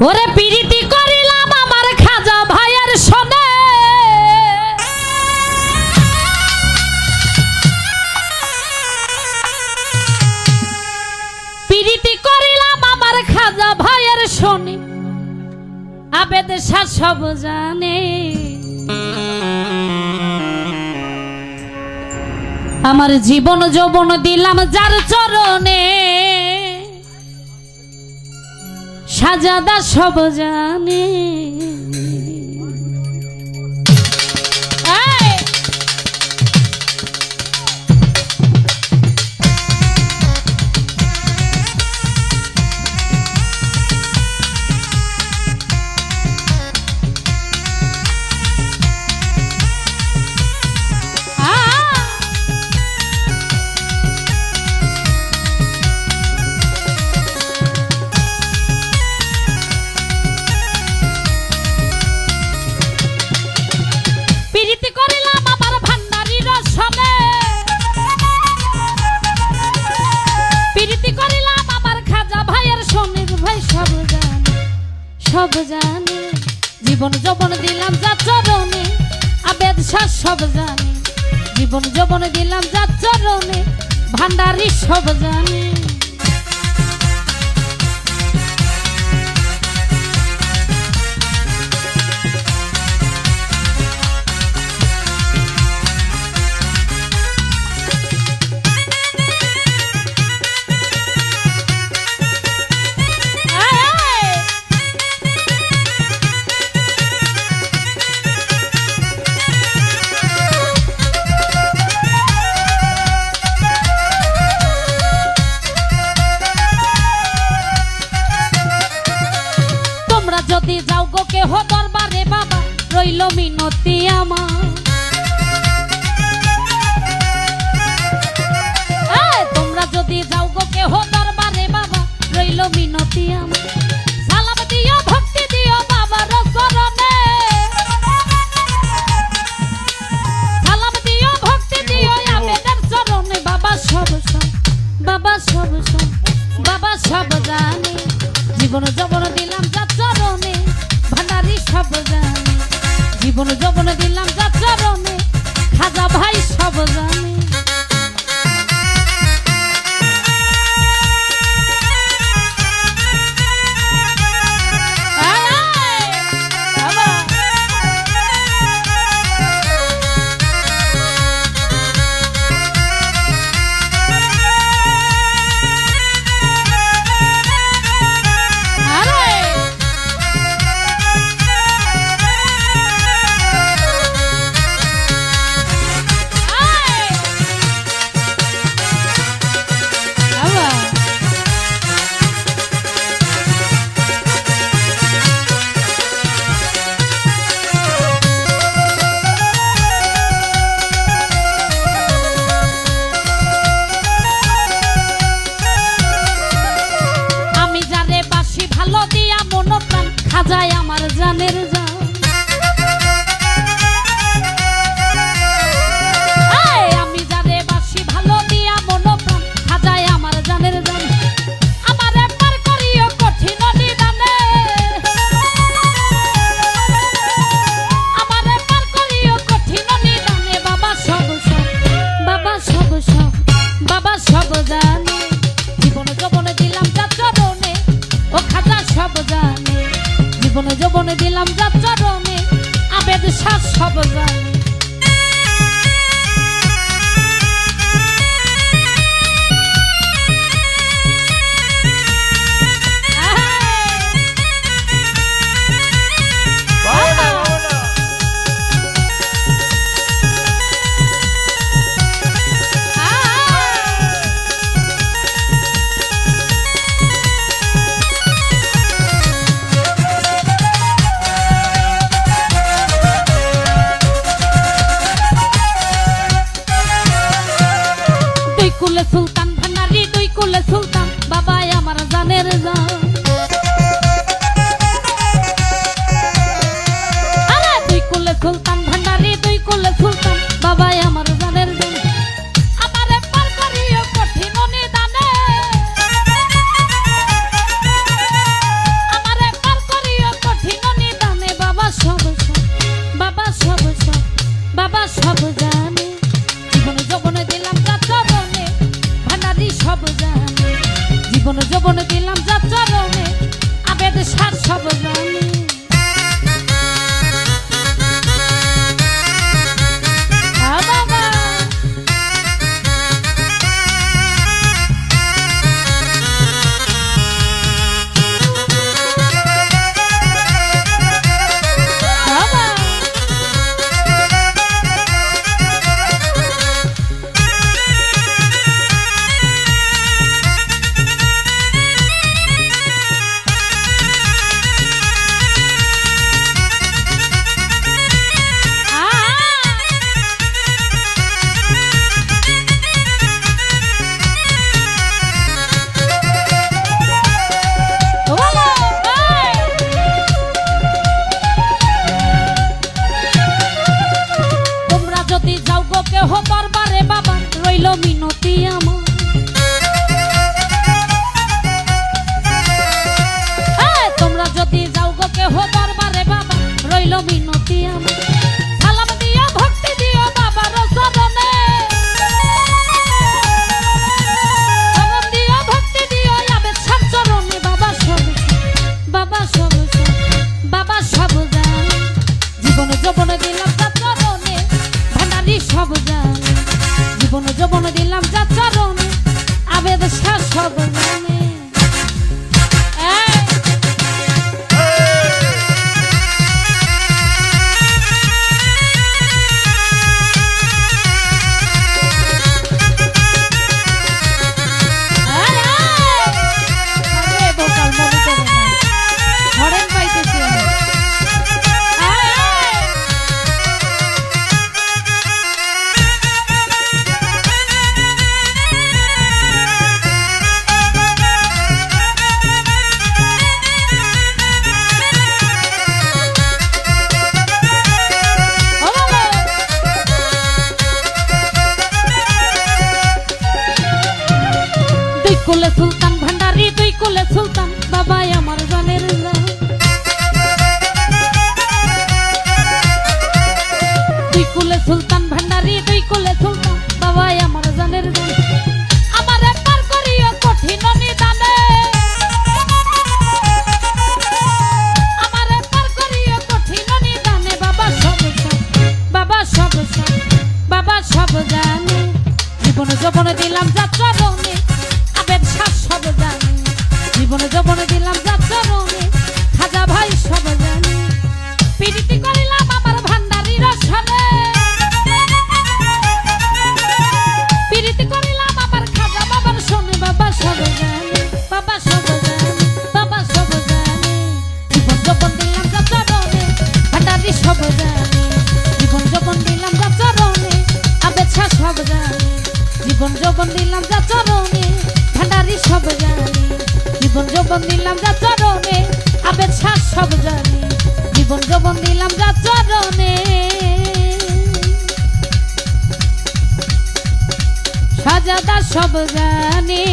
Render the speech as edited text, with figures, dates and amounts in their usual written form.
ওরে পিরিতি করিলাম আমার খাজা ভাইয়ের সনে, পিরিতি করিলাম আমার খাজা ভাইয়ের সনে, আবেদ শাহ সব জানে। আমার জীবন যৌবন দিলাম যার চরণে, সাজাদা সব জানে। সব জানে জীবন যৌবন দিলাম যার চরণে, আবেদ শাহ সব জানে জীবন যৌবন দিলাম যার চরণে, ভান্ডারি সব জানে। যদি যাও গো কেহ দরবারে বাবা, রইল মিনতি আমার। তোমরা যদি যাও গো কেহ দরবারে বাবা, রইল মিনতি আমার। সালাম দিও ভক্তি দিও বাবার চরণে, সালাম দিও ভক্তি দিও আবেদের চরণে। বাবা সব সব বাবা সব সব বাবা সব জানে জীবন যৌবন দিলাম যার চরণে, ভান্ডারি সব জানে জীবন যৌবন দিলাম যার চরণে, খাজা ভাই সব জানে। খাজায় আমার জানের জান, আমি যারে বাসি ভালো দিয়া মন প্রাণ, খাজায় আমার জানের জান। আমার পার করিও কঠিন নিদানে, আমার পার করিও কঠিন নিদানে। বাবা সব সব বাবা সব সব বাবা সব জানে জীবন যৌবন দিলাম যার চরণে, ও খাজা সব জানে জীবন যৌবন দিলাম যার চরণে, আবেদ শাহ সব জানে। সব জানি জীবন যৌবন দিলাম যার চরণে আবেদ সার সব জানি কেহ দরবারে বাবা রইল মিনতি আমার তোমরা যদি যাও গো কেহ দরবারে বাবা রইল মিনতি আমার সালাম দিও ভক্তি দিও বাবার চরণে সালাম দিও ভক্তি দিও আবেদ সার চরণে বাবা সব বাবা সব জান জীবন যৌবন দিলাম তার চরণে ভান্ডারি সব জানে জীবন যৌবন দিলাম যার চরণে আবেদ সার সব জানে কুলে সুলতান ভান্ডারি দুই কুলে সুলতান বাবা আমার জানের দুই কুলে সুলতান ভান্ডারি দুই কুলে সুলতান বাবা আমার জানের আমার একবার করিও কঠিন নিদানে আমার একবার করিও কঠিন নিদানে বাবা সব জানে জীবন যৌবন দিলাম যার চরণে সব জানি জীবন যৌবন দিলাম যার চরণে খাজা ভাই সব জানি প্রীতি করিলাম আমার ভান্ডারির সনে প্রীতি করিলাম আমার খাজা বাবার শোনে বাবা সব জানি জীবন যৌবন দিলাম যার চরণে ভান্ডারি সব জানি জীবন যৌবন দিলাম যার চরণে আবেদ সার সব জানি জীবন যৌবন দিলাম যার চরণে ভান্ডারি সব জানি জীবন যৌবন দিলাম যার চরণে আবেদ সার সব জানি জীবন যৌবন দিলাম যার চরণে সাজাদা সব জানি।